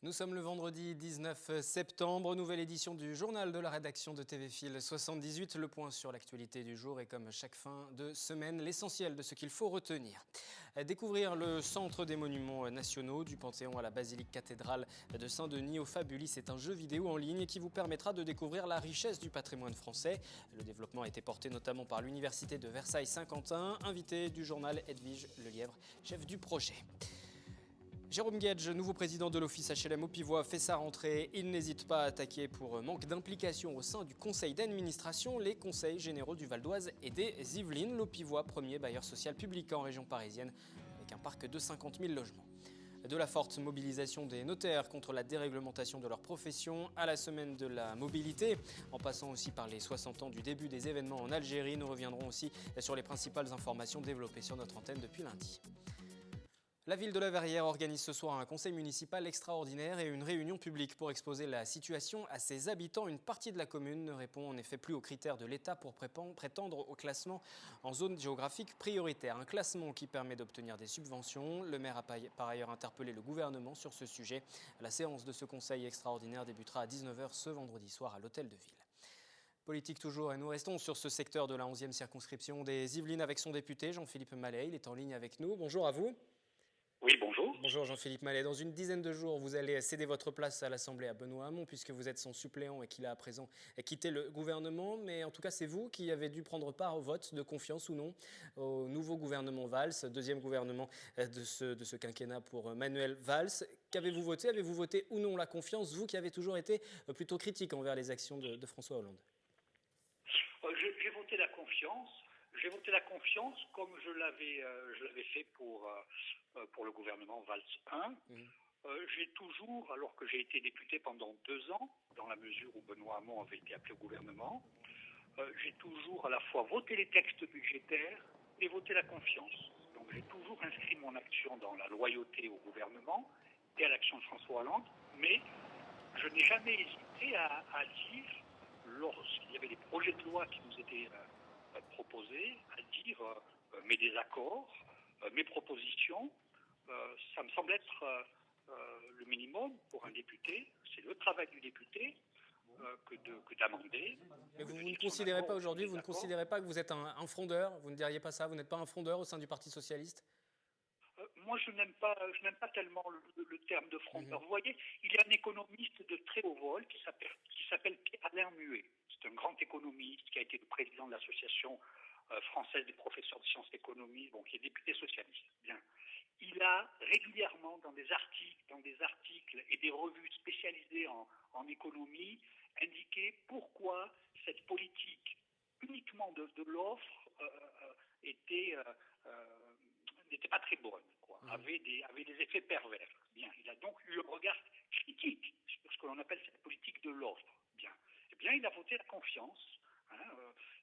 Nous sommes le vendredi 19 septembre, nouvelle édition du journal de la rédaction de TV Fil 78. Le point sur l'actualité du jour et comme chaque fin de semaine, l'essentiel de ce qu'il faut retenir. Découvrir le centre des monuments nationaux du Panthéon à la basilique cathédrale de Saint-Denis au Fabulis. C'est un jeu vidéo en ligne qui vous permettra de découvrir la richesse du patrimoine français. Le développement a été porté notamment par l'université de Versailles-Saint-Quentin. Invité du journal Edwige Lelièvre, chef du projet. Jérôme Guedj, nouveau président de l'Office HLM au Pivois, fait sa rentrée. Il n'hésite pas à attaquer pour manque d'implication au sein du conseil d'administration les conseils généraux du Val d'Oise et des Yvelines. Le Pivois, premier bailleur social public en région parisienne, avec un parc de 50 000 logements. De la forte mobilisation des notaires contre la déréglementation de leur profession à la semaine de la mobilité, en passant aussi par les 60 ans du début des événements en Algérie. Nous reviendrons aussi sur les principales informations développées sur notre antenne depuis lundi. La ville de La Verrière organise ce soir un conseil municipal extraordinaire et une réunion publique pour exposer la situation à ses habitants. Une partie de la commune ne répond en effet plus aux critères de l'État pour prétendre au classement en zone géographique prioritaire. Un classement qui permet d'obtenir des subventions. Le maire a par ailleurs interpellé le gouvernement sur ce sujet. La séance de ce conseil extraordinaire débutera à 19 h ce vendredi soir à l'hôtel de ville. Politique toujours, et nous restons sur ce secteur de la 11e circonscription des Yvelines avec son député Jean-Philippe Mallet. Il est en ligne avec nous. Bonjour à vous. Oui, bonjour. Bonjour Jean-Philippe Mallet. Dans une dizaine de jours, vous allez céder votre place à l'Assemblée à Benoît Hamon puisque vous êtes son suppléant et qu'il a à présent quitté le gouvernement. Mais en tout cas, c'est vous qui avez dû prendre part au vote de confiance ou non au nouveau gouvernement Valls, deuxième gouvernement de ce quinquennat pour Manuel Valls. Qu'avez-vous voté? Avez-vous voté ou non la confiance, vous qui avez toujours été plutôt critique envers les actions de François Hollande? J'ai voté la confiance. J'ai voté la confiance comme je l'avais fait pour le gouvernement Valls 1. J'ai toujours, alors que j'ai été député pendant 2 ans, dans la mesure où Benoît Hamon avait été appelé au gouvernement, j'ai toujours à la fois voté les textes budgétaires et voté la confiance. Donc j'ai toujours inscrit mon action dans la loyauté au gouvernement et à l'action de François Hollande, mais je n'ai jamais hésité à dire, lorsqu'il y avait des projets de loi qui nous étaient proposés, à dire mes désaccords, mes propositions. Ça me semble être le minimum pour un député. C'est le travail du député que d'amender. Mais vous ne considérez pas aujourd'hui, vous ne considérez pas que vous êtes un frondeur? Vous ne diriez pas ça? Vous n'êtes pas un frondeur au sein du Parti socialiste? Moi, je n'aime pas tellement le terme de frondeur. Vous voyez, il y a un économiste de très haut vol qui s'appelle Alain Muet. C'est un grand économiste qui a été le président de l'association française des professeurs de sciences économiques, qui est député socialiste. Bien. Il a régulièrement dans des articles et des revues spécialisées en économie indiqué pourquoi cette politique uniquement de l'offre n'était pas très bonne, avait des effets pervers. Bien, il a donc eu un regard critique sur ce que l'on appelle cette politique de l'offre. Bien, eh bien, il a voté la confiance.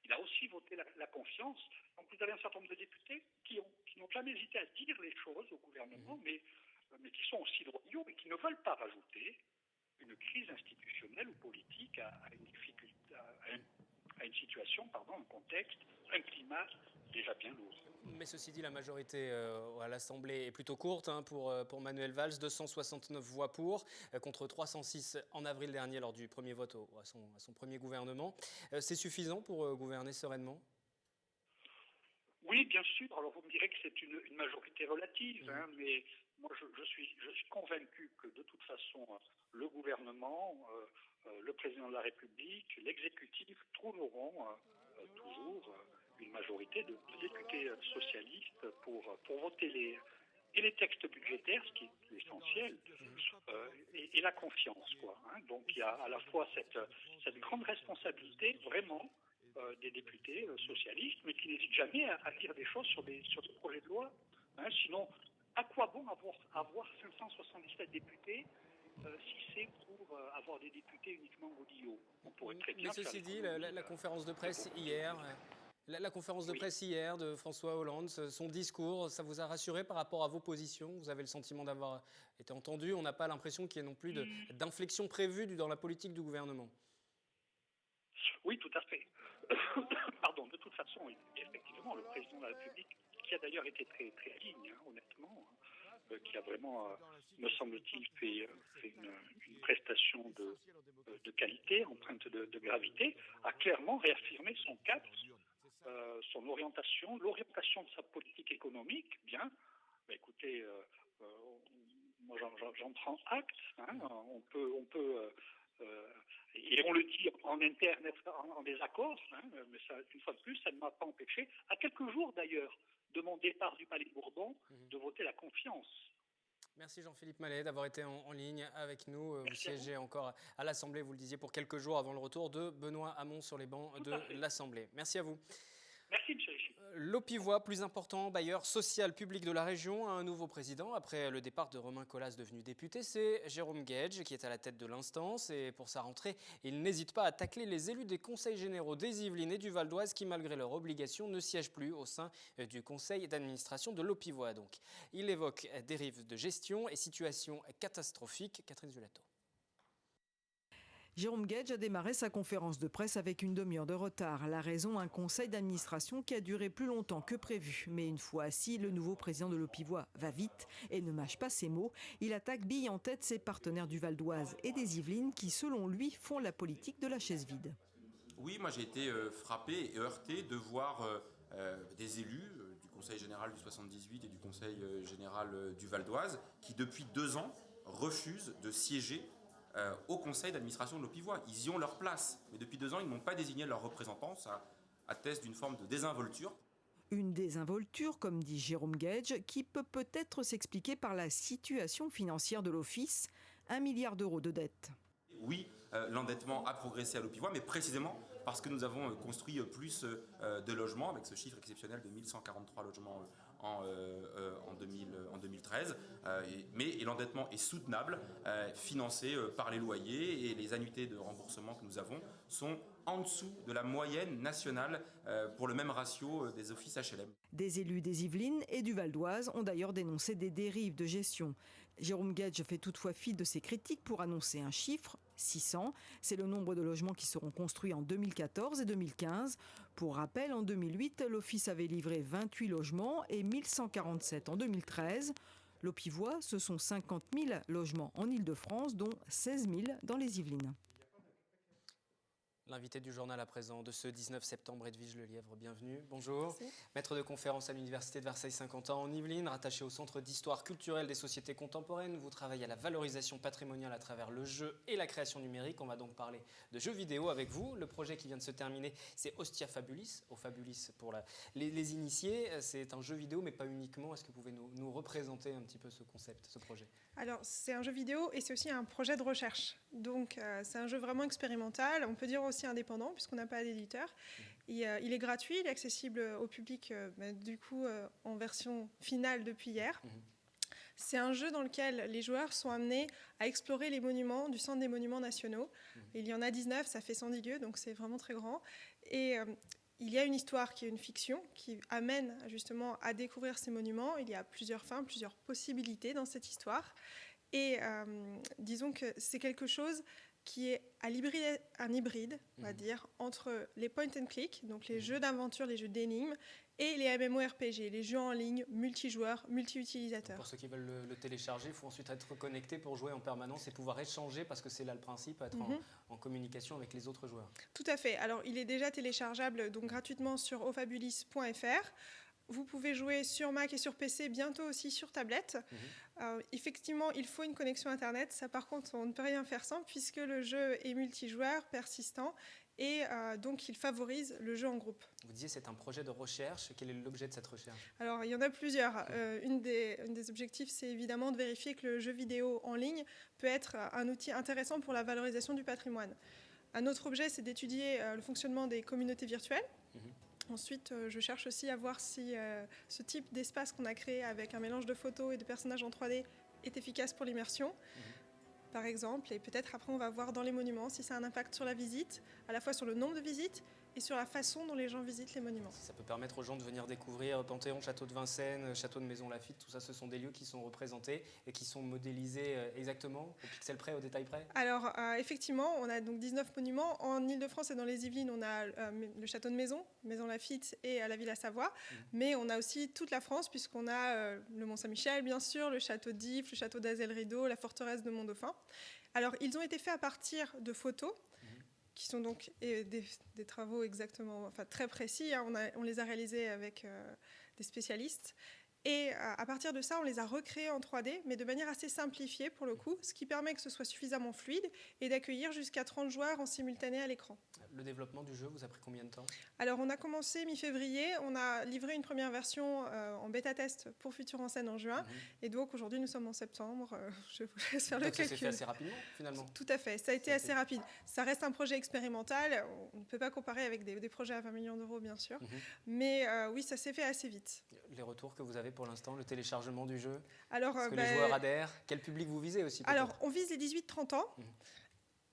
Il a aussi voté la confiance. Donc vous avez un certain nombre de députés qui n'ont jamais hésité à dire les choses au gouvernement, mais qui sont aussi loyaux et qui ne veulent pas rajouter une crise institutionnelle ou politique à une difficulté, à une situation, un contexte, un climat déjà bien lourd. Mais ceci dit, la majorité à l'Assemblée est plutôt courte pour Manuel Valls, 269 voix pour, contre 306 en avril dernier lors du premier vote à son premier gouvernement. C'est suffisant pour gouverner sereinement? Oui, bien sûr. Alors vous me direz que c'est une majorité relative, mais moi je suis convaincu que de toute façon le gouvernement, le président de la République, l'exécutif trouveront toujours une majorité de députés socialistes pour voter les textes budgétaires, ce qui est l'essentiel, et la confiance. Donc il y a à la fois cette grande responsabilité vraiment des députés socialistes, mais qui n'hésitent jamais à dire des choses sur ce projet de loi. Sinon, à quoi bon avoir 577 députés si c'est pour avoir des députés uniquement godillots? On pourrait très bien. Mais ceci dit, la conférence de presse hier. La conférence de presse hier de François Hollande, son discours, ça vous a rassuré par rapport à vos positions? Vous avez le sentiment d'avoir été entendu? On n'a pas l'impression qu'il y ait non plus d'inflexion prévue dans la politique du gouvernement. Oui, tout à fait. De toute façon, effectivement, le président de la République, qui a d'ailleurs été très, très digne, honnêtement, qui a vraiment, me semble-t-il, fait une prestation de qualité, empreinte de gravité, a clairement réaffirmé son cap, son orientation, l'orientation de sa politique économique. Bien, bah, écoutez, moi j'en prends acte. Hein, on peut et on le dit en interne, être en désaccord, hein, mais ça, une fois de plus, ça ne m'a pas empêché, à quelques jours d'ailleurs, de mon départ du Palais Bourbon, de voter la confiance. Merci Jean-Philippe Mallet d'avoir été en ligne avec nous. Vous Merci siégez encore à l'Assemblée, vous le disiez, pour quelques jours avant le retour de Benoît Hamon sur les bancs de l'Assemblée. Merci à vous. Merci, M. Richy. L'Aupivois, plus important bailleur social public de la région, a un nouveau président. Après le départ de Romain Colas, devenu député, c'est Jérôme Guedj qui est à la tête de l'instance. Et pour sa rentrée, il n'hésite pas à tacler les élus des conseils généraux des Yvelines et du Val d'Oise qui, malgré leurs obligations, ne siègent plus au sein du conseil d'administration de l'Aupivois. Donc, il évoque dérives de gestion et situations catastrophiques. Catherine Zulato. Jérôme Guedj a démarré sa conférence de presse avec une demi-heure de retard. La raison, un conseil d'administration qui a duré plus longtemps que prévu. Mais une fois assis, le nouveau président de l'Aupivois va vite et ne mâche pas ses mots. Il attaque bille en tête ses partenaires du Val d'Oise et des Yvelines qui, selon lui, font la politique de la chaise vide. Oui, moi j'ai été frappé et heurté de voir des élus du Conseil général du 78 et du Conseil général du Val d'Oise qui, depuis 2 ans, refusent de siéger au conseil d'administration de l'Aupivois. Ils y ont leur place, mais depuis 2 ans, ils n'ont pas désigné leurs représentants. Ça atteste d'une forme de désinvolture. Une désinvolture, comme dit Jérôme Guedj, qui peut peut-être s'expliquer par la situation financière de l'Office, 1 milliard d'euros de dette. Oui, l'endettement a progressé à l'Aupivois, mais précisément parce que nous avons construit plus de logements, avec ce chiffre exceptionnel de 1143 logements en 2013. Mais l'endettement est soutenable, financé par les loyers, et les annuités de remboursement que nous avons sont en dessous de la moyenne nationale pour le même ratio des offices HLM. Des élus des Yvelines et du Val d'Oise ont d'ailleurs dénoncé des dérives de gestion. Jérôme Guedj fait toutefois fi de ces critiques pour annoncer un chiffre, 600. C'est le nombre de logements qui seront construits en 2014 et 2015. Pour rappel, en 2008, l'Office avait livré 28 logements et 1147 en 2013. L'Aupivois, ce sont 50 000 logements en Ile-de-France, dont 16 000 dans les Yvelines. L'invité du journal à présent de ce 19 septembre, Edwige Lelièvre, bienvenue. Bonjour. Merci. Maître de conférence à l'Université de Versailles-Saint-Quentin en Yvelines, rattaché au Centre d'histoire culturelle des sociétés contemporaines. Vous travaillez à la valorisation patrimoniale à travers le jeu et la création numérique. On va donc parler de jeux vidéo avec vous. Le projet qui vient de se terminer, c'est Ostia Fabulis. Au Fabulis pour les initiés. C'est un jeu vidéo, mais pas uniquement. Est-ce que vous pouvez nous représenter un petit peu ce concept, ce projet ? Alors, c'est un jeu vidéo et c'est aussi un projet de recherche. Donc, c'est un jeu vraiment expérimental. On peut dire aussi indépendant, puisqu'on n'a pas d'éditeur. Il est gratuit, il est accessible au public, du coup, en version finale depuis hier. C'est un jeu dans lequel les joueurs sont amenés à explorer les monuments du Centre des monuments nationaux. Il y en a 19, ça fait 110 lieux, donc c'est vraiment très grand. Et il y a une histoire qui est une fiction, qui amène justement à découvrir ces monuments. Il y a plusieurs fins, plusieurs possibilités dans cette histoire. Et disons que c'est quelque chose qui est un hybride, on va dire, entre les point and click, donc les jeux d'aventure, les jeux d'énigmes, et les MMORPG, les jeux en ligne multijoueurs, multi-utilisateurs. Pour ceux qui veulent le télécharger, il faut ensuite être connecté pour jouer en permanence et pouvoir échanger, parce que c'est là le principe, être en communication avec les autres joueurs. Tout à fait. Alors, il est déjà téléchargeable donc, gratuitement sur ofabulis.fr. Vous pouvez jouer sur Mac et sur PC, bientôt aussi sur tablette. Effectivement, il faut une connexion Internet. Ça, par contre, on ne peut rien faire sans, puisque le jeu est multijoueur, persistant, et donc il favorise le jeu en groupe. Vous disiez c'est un projet de recherche. Quel est l'objet de cette recherche ? Alors, il y en a plusieurs. Une des objectifs, c'est évidemment de vérifier que le jeu vidéo en ligne peut être un outil intéressant pour la valorisation du patrimoine. Un autre objet, c'est d'étudier le fonctionnement des communautés virtuelles. Ensuite, je cherche aussi à voir si ce type d'espace qu'on a créé avec un mélange de photos et de personnages en 3D est efficace pour l'immersion. par exemple, et peut-être après on va voir dans les monuments si ça a un impact sur la visite, à la fois sur le nombre de visites et sur la façon dont les gens visitent les monuments. Ça peut permettre aux gens de venir découvrir Panthéon, Château de Vincennes, Château de Maisons-Laffitte, tout ça, ce sont des lieux qui sont représentés et qui sont modélisés exactement, au pixel près, au détail près. Alors effectivement, on a donc 19 monuments. En Ile-de-France et dans les Yvelines, on a le Château de Maison-Laffitte et la Villa Savoie. Mais on a aussi toute la France, puisqu'on a le Mont-Saint-Michel, bien sûr, le Château d'If, le Château d'Azel-Rideau, la forteresse de Mont-Dauphin. Alors, ils ont été faits à partir de photos, qui sont donc des travaux exactement, enfin très précis. Hein. On les a réalisés avec des spécialistes. Et à partir de ça, on les a recréés en 3D, mais de manière assez simplifiée pour le coup, ce qui permet que ce soit suffisamment fluide et d'accueillir jusqu'à 30 joueurs en simultané à l'écran. Le développement du jeu vous a pris combien de temps? Alors, on a commencé mi-février, on a livré une première version en bêta-test pour Futur en scène en juin, et donc aujourd'hui nous sommes en septembre, je vous laisse faire le calcul. Ça s'est fait assez rapidement finalement? Tout à fait, ça a été assez rapide. Ça reste un projet expérimental, on ne peut pas comparer avec des projets à 20 millions d'euros bien sûr, mais oui, ça s'est fait assez vite. Les retours que vous avez pour l'instant, le téléchargement du jeu? Alors, est-ce que les joueurs adhèrent? Quel public vous visez aussi? Alors, on vise les 18-30 ans.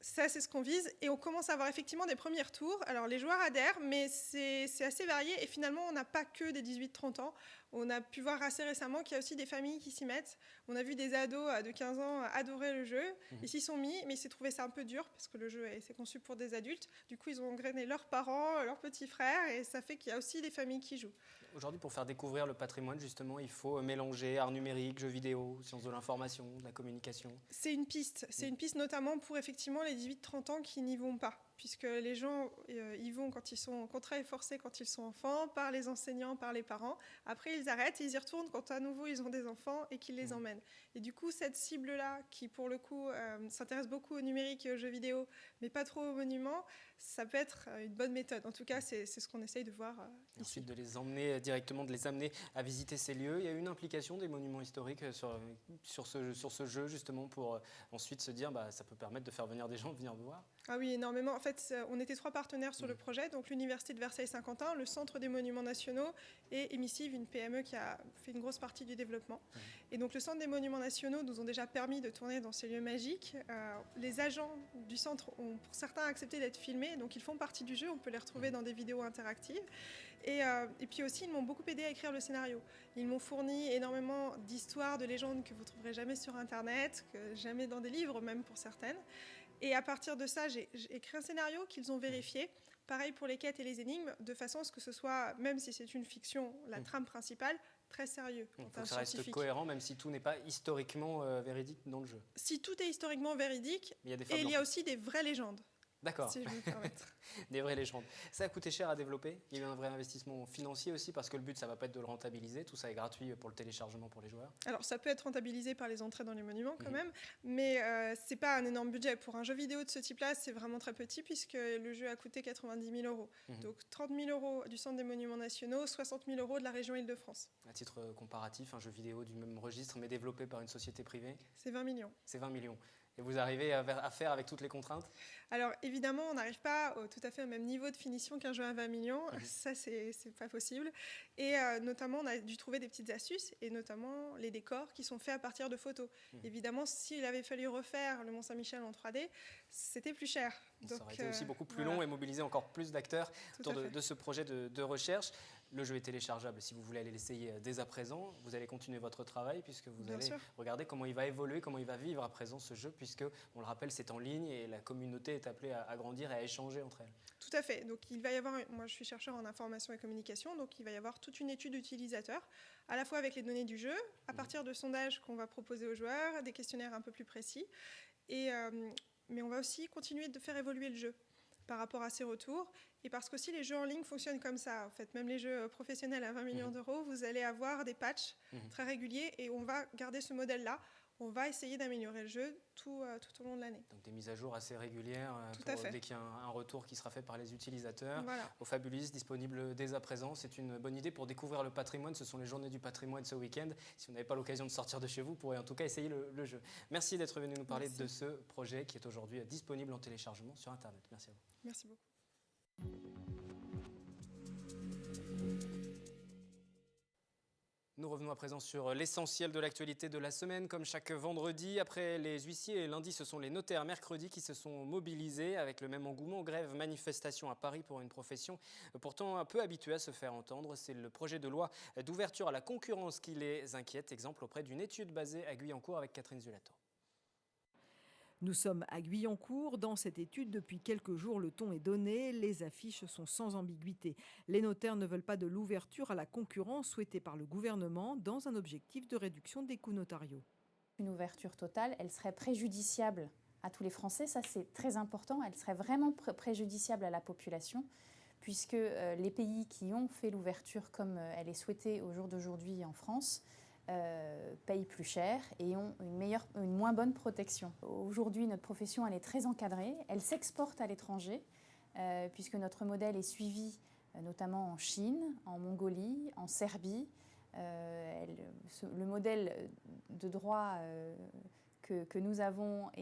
Ça, c'est ce qu'on vise. Et on commence à avoir effectivement des premiers retours. Alors, les joueurs adhèrent, mais c'est assez varié. Et finalement, on n'a pas que des 18-30 ans. On a pu voir assez récemment qu'il y a aussi des familles qui s'y mettent. On a vu des ados de 15 ans adorer le jeu. Ils s'y sont mis, mais ils s'est trouvé ça un peu dur parce que le jeu c'est conçu pour des adultes. Du coup, ils ont engrainé leurs parents, leurs petits frères. Et ça fait qu'il y a aussi des familles qui jouent. Aujourd'hui, pour faire découvrir le patrimoine, justement, il faut mélanger art numérique, jeux vidéo, sciences de l'information, de la communication. C'est une piste. C'est une piste notamment pour effectivement les 18-30 ans qui n'y vont pas. Puisque les gens y vont quand ils sont en contrat et forcés, quand ils sont enfants, par les enseignants, par les parents. Après, ils arrêtent et ils y retournent quand à nouveau ils ont des enfants et qu'ils les emmènent. Et du coup, cette cible-là, qui pour le coup s'intéresse beaucoup au numérique et aux jeux vidéo, mais pas trop aux monuments, ça peut être une bonne méthode. En tout cas, c'est ce qu'on essaye de voir ici. Ensuite, de les emmener directement, de les amener à visiter ces lieux. Il y a une implication des monuments historiques sur ce jeu, justement, pour ensuite se dire ça peut permettre de faire venir des gens, venir voir. Ah oui, énormément. En fait, on était 3 partenaires sur le projet, donc l'Université de Versailles-Saint-Quentin, le Centre des Monuments Nationaux et Emissive, une PME qui a fait une grosse partie du développement. Et donc le Centre des Monuments Nationaux nous ont déjà permis de tourner dans ces lieux magiques. Les agents du centre ont pour certains accepté d'être filmés, donc ils font partie du jeu, on peut les retrouver dans des vidéos interactives. Et puis aussi, ils m'ont beaucoup aidé à écrire le scénario. Ils m'ont fourni énormément d'histoires, de légendes que vous ne trouverez jamais sur Internet, que jamais dans des livres, même pour certaines. Et à partir de ça, j'ai écrit un scénario qu'ils ont vérifié. Pareil pour les quêtes et les énigmes, de façon à ce que ce soit, même si c'est une fiction, la trame principale, très sérieux. Il faut que ça reste cohérent, même si tout n'est pas historiquement véridique dans le jeu. Si tout est historiquement véridique, il y a aussi des vraies légendes. D'accord. Si je me permettre. Des vraies légendes. Ça a coûté cher à développer. Il y a eu un vrai investissement financier aussi, parce que le but, ça ne va pas être de le rentabiliser. Tout ça est gratuit pour le téléchargement pour les joueurs. Alors, ça peut être rentabilisé par les entrées dans les monuments quand même, mais ce n'est pas un énorme budget. Pour un jeu vidéo de ce type-là, c'est vraiment très petit, puisque le jeu a coûté 90 000 €. Donc, 30 000 € du Centre des Monuments Nationaux, 60 000 € de la région Île-de-France. À titre comparatif, un jeu vidéo du même registre, mais développé par une société privée? C'est 20 millions. C'est 20 millions. Et vous arrivez à faire avec toutes les contraintes? Alors évidemment, on n'arrive pas tout à fait au même niveau de finition qu'un jeu à 20 millions, ça c'est pas possible. Et notamment, on a dû trouver des petites astuces, et notamment les décors qui sont faits à partir de photos. Évidemment, s'il avait fallu refaire le Mont-Saint-Michel en 3D, c'était plus cher. Donc, ça aurait été aussi beaucoup plus long et mobiliser encore plus d'acteurs autour de ce projet de recherche. Le jeu est téléchargeable si vous voulez aller l'essayer dès à présent. Vous allez continuer votre travail puisque vous allez regarder comment il va évoluer, comment il va vivre à présent ce jeu, puisque, on le rappelle, c'est en ligne et la communauté est appelée à grandir et à échanger entre elles. Tout à fait. Donc il va y avoir, moi je suis chercheur en information et communication, donc il va y avoir toute une étude utilisateur, à la fois avec les données du jeu, à partir de sondages qu'on va proposer aux joueurs, des questionnaires un peu plus précis, mais on va aussi continuer de faire évoluer le jeu par rapport à ces retours. Et parce qu'aussi les jeux en ligne fonctionnent comme ça. En fait, même les jeux professionnels à 20 millions d'euros, vous allez avoir des patchs très réguliers et on va garder ce modèle-là. On va essayer d'améliorer le jeu tout au long de l'année. Donc des mises à jour assez régulières dès qu'il y a un retour qui sera fait par les utilisateurs. Voilà. Au Fabulis, disponible dès à présent. C'est une bonne idée pour découvrir le patrimoine. Ce sont les journées du patrimoine ce week-end. Si vous n'avez pas l'occasion de sortir de chez vous, vous pourrez en tout cas essayer le jeu. Merci d'être venu nous parler de ce projet qui est aujourd'hui disponible en téléchargement sur Internet. Merci à vous. Merci beaucoup. Nous revenons à présent sur l'essentiel de l'actualité de la semaine. Comme chaque vendredi, après les huissiers, lundi, ce sont les notaires mercredi qui se sont mobilisés avec le même engouement. Grève, manifestation à Paris pour une profession pourtant un peu habituée à se faire entendre. C'est le projet de loi d'ouverture à la concurrence qui les inquiète. Exemple auprès d'une étude basée à Guyancourt avec Catherine Zulato. Nous sommes à Guyancourt. Dans cette étude, depuis quelques jours, le ton est donné. Les affiches sont sans ambiguïté. Les notaires ne veulent pas de l'ouverture à la concurrence souhaitée par le gouvernement dans un objectif de réduction des coûts notariaux. Une ouverture totale, elle serait préjudiciable à tous les Français. Ça, c'est très important. Elle serait vraiment préjudiciable à la population puisque les pays qui ont fait l'ouverture comme elle est souhaitée au jour d'aujourd'hui en France payent plus cher et ont une moins bonne protection. Aujourd'hui, notre profession elle est très encadrée, elle s'exporte à l'étranger puisque notre modèle est suivi notamment en Chine, en Mongolie, en Serbie. Le modèle de droit que nous avons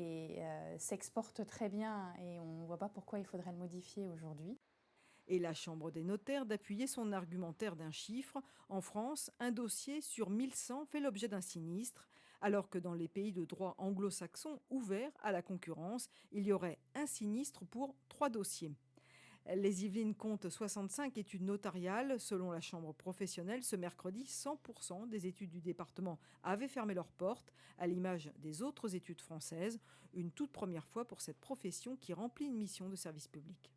s'exporte très bien et on ne voit pas pourquoi il faudrait le modifier aujourd'hui. Et la Chambre des notaires d'appuyer son argumentaire d'un chiffre. En France, un dossier sur 1100 fait l'objet d'un sinistre, alors que dans les pays de droit anglo-saxon ouverts à la concurrence, il y aurait un sinistre pour 3 dossiers. Les Yvelines comptent 65 études notariales. Selon la Chambre professionnelle, ce mercredi, 100% des études du département avaient fermé leurs portes, à l'image des autres études françaises. Une toute première fois pour cette profession qui remplit une mission de service public.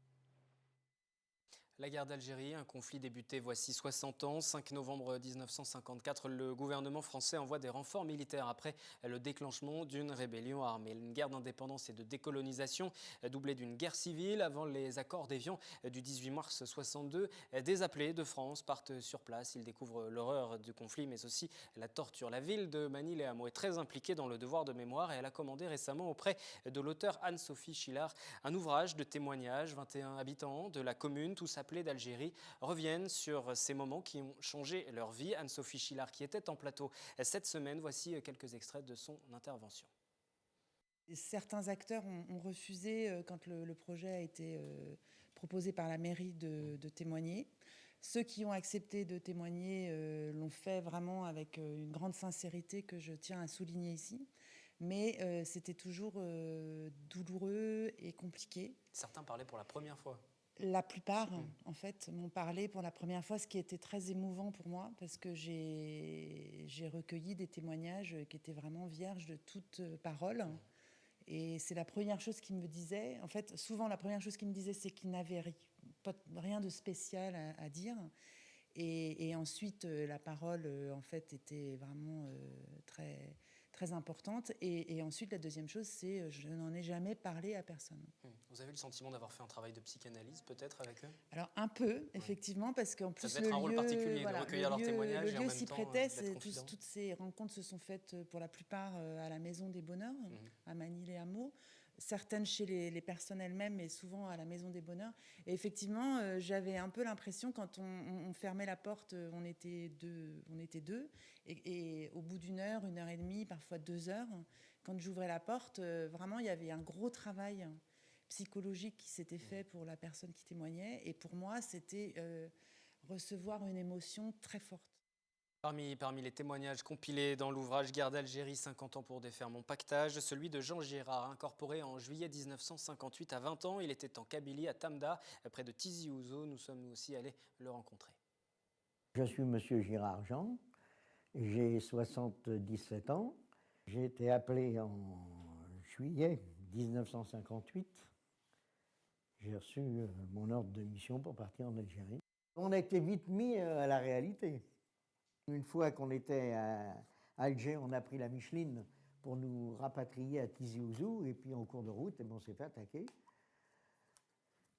La guerre d'Algérie, un conflit débuté voici 60 ans. 5 novembre 1954, le gouvernement français envoie des renforts militaires après le déclenchement d'une rébellion armée. Une guerre d'indépendance et de décolonisation doublée d'une guerre civile avant les accords d'Évian du 18 mars 62. Des appelés de France partent sur place. Ils découvrent l'horreur du conflit mais aussi la torture. La ville de Manille-les-Hameaux est très impliquée dans le devoir de mémoire et elle a commandé récemment auprès de l'auteur Anne-Sophie Chilard un ouvrage de témoignages. 21 habitants de la commune, tous appelés d'Algérie, reviennent sur ces moments qui ont changé leur vie. Anne-Sophie Chilard qui était en plateau cette semaine, voici quelques extraits de son intervention. Certains acteurs ont refusé, quand le projet a été proposé par la mairie, de témoigner. Ceux qui ont accepté de témoigner l'ont fait vraiment avec une grande sincérité que je tiens à souligner ici. Mais c'était toujours douloureux et compliqué. Certains parlaient pour la première fois. La plupart, en fait, m'ont parlé pour la première fois, ce qui était très émouvant pour moi, parce que j'ai recueilli des témoignages qui étaient vraiment vierges de toute parole. Et c'est la première chose qu'ils me disaient. En fait, souvent, la première chose qu'ils me disaient, c'est qu'ils n'avaient rien de spécial à dire. Et ensuite, la parole, en fait, était vraiment très, très importante. Et ensuite, la deuxième chose, c'est je n'en ai jamais parlé à personne. Vous avez le sentiment d'avoir fait un travail de psychanalyse, peut-être, avec eux ? Alors, un peu, effectivement, parce qu'en plus, ça devait être un rôle particulier, de recueillir leurs témoignages et en même temps s'y prêtait. d'être Toutes ces rencontres se sont faites, pour la plupart, à la Maison des Bonheurs, à Manille-les-Hameaux. Certaines chez les personnes elles-mêmes, mais souvent à la Maison des Bonheurs. Et effectivement, j'avais un peu l'impression, quand on fermait la porte, on était deux. Et au bout d'une heure et demie, parfois 2 heures, quand j'ouvrais la porte, vraiment, il y avait un gros travail psychologique qui s'était fait pour la personne qui témoignait. Et pour moi, c'était recevoir une émotion très forte. Parmi les témoignages compilés dans l'ouvrage Guerre d'Algérie, 50 ans pour défaire mon pactage, celui de Jean Girard, incorporé en juillet 1958 à 20 ans. Il était en Kabylie, à Tamda, près de Tizi Ouzou. Nous sommes aussi allés le rencontrer. Je suis monsieur Girard Jean, j'ai 77 ans. J'ai été appelé en juillet 1958. J'ai reçu mon ordre de mission pour partir en Algérie. On a été vite mis à la réalité. Une fois qu'on était à Alger, on a pris la Micheline pour nous rapatrier à Tizi Ouzou, et puis en cours de route, on s'est fait attaquer.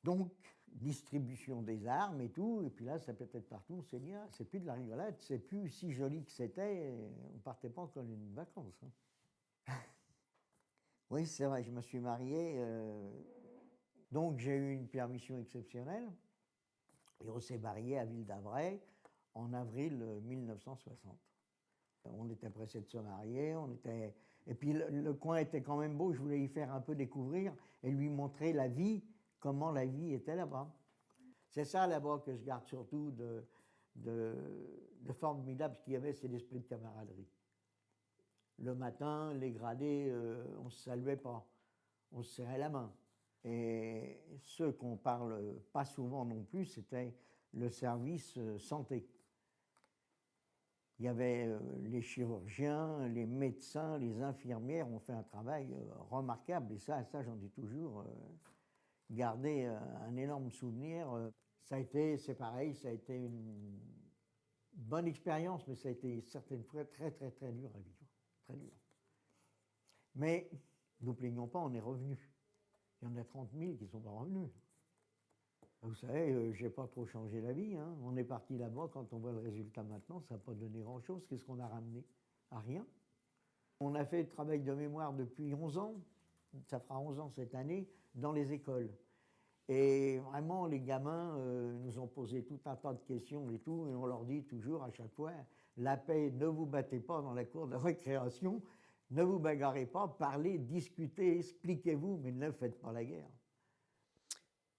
Donc, distribution des armes et tout, et puis là, ça pétait partout, on s'est dit, ah, c'est plus de la rigolade, c'est plus si joli que c'était, on partait pas en colonie de vacances. Hein. Oui, c'est vrai, je me suis marié, donc j'ai eu une permission exceptionnelle, et on s'est marié à Ville d'Avray, en avril 1960. On était pressés de se marier, et puis le coin était quand même beau, je voulais y faire un peu découvrir et lui montrer la vie, comment la vie était là-bas. C'est ça là-bas que je garde surtout de formidable qu'il y avait, c'est l'esprit de camaraderie. Le matin, les gradés, on ne se saluait pas, on se serrait la main. Et ceux qu'on ne parle pas souvent non plus, c'était le service santé. Il y avait les chirurgiens, les médecins, les infirmières ont fait un travail remarquable. Et ça j'en dis toujours, garder un énorme souvenir. C'est pareil, ça a été une bonne expérience, mais ça a été certaines fois très, très, très dur à vivre. Très dur. Mais, ne nous plaignons pas, on est revenus. Il y en a 30 000 qui ne sont pas revenus. Vous savez, je n'ai pas trop changé la vie. Hein. On est parti là-bas, quand on voit le résultat maintenant, ça n'a pas donné grand-chose. Qu'est-ce qu'on a ramené? À rien. On a fait le travail de mémoire depuis 11 ans, ça fera 11 ans cette année, dans les écoles. Et vraiment, les gamins nous ont posé tout un tas de questions et tout, et on leur dit toujours à chaque fois, la paix, ne vous battez pas dans la cour de récréation, ne vous bagarrez pas, parlez, discutez, expliquez-vous, mais ne faites pas la guerre.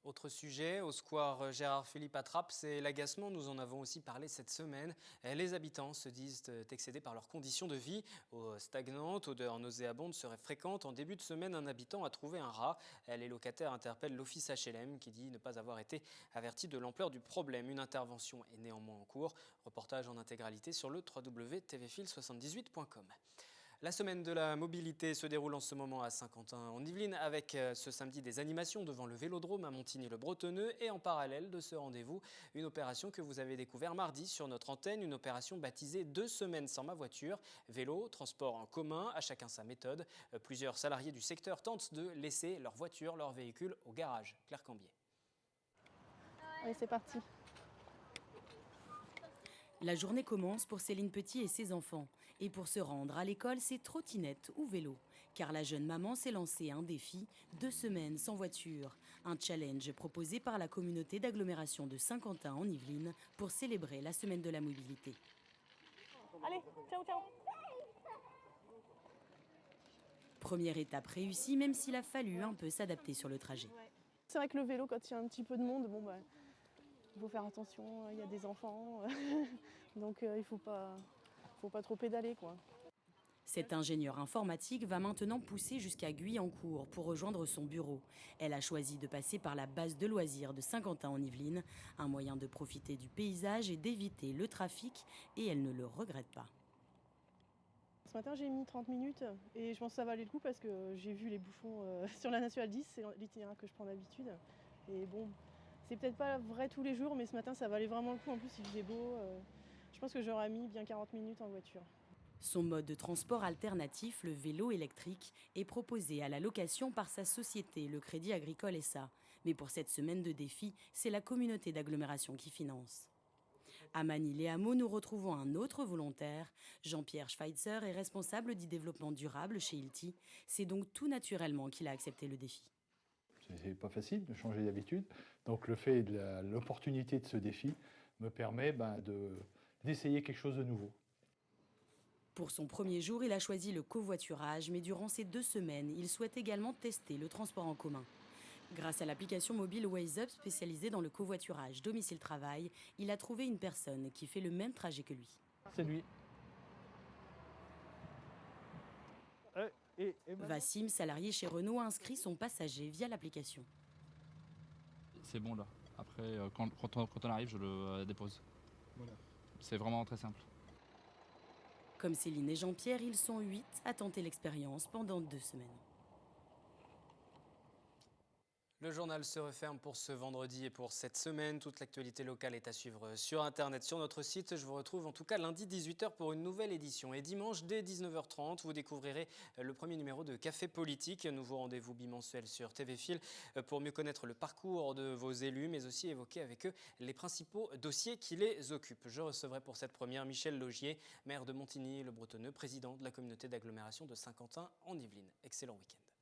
Autre sujet, au square Gérard-Philippe à Trappes, c'est l'agacement. Nous en avons aussi parlé cette semaine. Les habitants se disent excédés par leurs conditions de vie. Eau stagnante, odeur nauséabonde serait fréquente. En début de semaine, un habitant a trouvé un rat. Les locataires interpellent l'office HLM qui dit ne pas avoir été averti de l'ampleur du problème. Une intervention est néanmoins en cours. Reportage en intégralité sur le www.tvfil78.com. La semaine de la mobilité se déroule en ce moment à Saint-Quentin en Yvelines avec ce samedi des animations devant le Vélodrome à Montigny-le-Bretonneux et en parallèle de ce rendez-vous, une opération que vous avez découvert mardi sur notre antenne, une opération baptisée 2 semaines sans ma voiture. Vélo, transport en commun, à chacun sa méthode. Plusieurs salariés du secteur tentent de laisser leur voiture, leur véhicule au garage. Claire Cambier. Allez, c'est parti. La journée commence pour Céline Petit et ses enfants. Et pour se rendre à l'école, c'est trottinette ou vélo. Car la jeune maman s'est lancée un défi, 2 semaines sans voiture. Un challenge proposé par la communauté d'agglomération de Saint-Quentin en Yvelines pour célébrer la semaine de la mobilité. Allez, ciao, ciao. Première étape réussie, même s'il a fallu un peu s'adapter sur le trajet. C'est vrai que le vélo, quand il y a un petit peu de monde, il faut faire attention, il y a des enfants, donc il ne faut pas trop pédaler, quoi. Cette ingénieure informatique va maintenant pousser jusqu'à Guyancourt pour rejoindre son bureau. Elle a choisi de passer par la base de loisirs de Saint-Quentin en Yvelines, un moyen de profiter du paysage et d'éviter le trafic, et elle ne le regrette pas. Ce matin, j'ai mis 30 minutes et je pense que ça valait le coup parce que j'ai vu les bouchons sur la Nationale 10, c'est l'itinéraire que je prends d'habitude. Et bon, c'est peut-être pas vrai tous les jours, mais ce matin, ça valait vraiment le coup. En plus, il faisait beau. Je pense que j'aurais mis bien 40 minutes en voiture. Son mode de transport alternatif, le vélo électrique, est proposé à la location par sa société, le Crédit Agricole SA. Mais pour cette semaine de défi, c'est la communauté d'agglomération qui finance. À Manille-les-Hameaux, nous retrouvons un autre volontaire. Jean-Pierre Schweitzer est responsable du développement durable chez Hilti. C'est donc tout naturellement qu'il a accepté le défi. C'est pas facile de changer d'habitude. Donc le fait de l'opportunité de ce défi me permet d'essayer quelque chose de nouveau. Pour son premier jour, il a choisi le covoiturage, mais durant ces 2 semaines, il souhaite également tester le transport en commun. Grâce à l'application mobile WazeUp spécialisée dans le covoiturage domicile-travail, il a trouvé une personne qui fait le même trajet que lui. C'est lui. Vassim, salarié chez Renault, a inscrit son passager via l'application. C'est bon là. Après, quand on arrive, je le dépose. Voilà. C'est vraiment très simple. Comme Céline et Jean-Pierre, ils sont 8 à tenter l'expérience pendant 2 semaines. Le journal se referme pour ce vendredi et pour cette semaine. Toute l'actualité locale est à suivre sur Internet, sur notre site. Je vous retrouve en tout cas lundi 18h pour une nouvelle édition. Et dimanche, dès 19h30, vous découvrirez le premier numéro de Café Politique, nouveau rendez-vous bimensuel sur TV Fil pour mieux connaître le parcours de vos élus, mais aussi évoquer avec eux les principaux dossiers qui les occupent. Je recevrai pour cette première Michel Laugier, maire de Montigny-le-Bretonneux, président de la communauté d'agglomération de Saint-Quentin en Yvelines. Excellent week-end.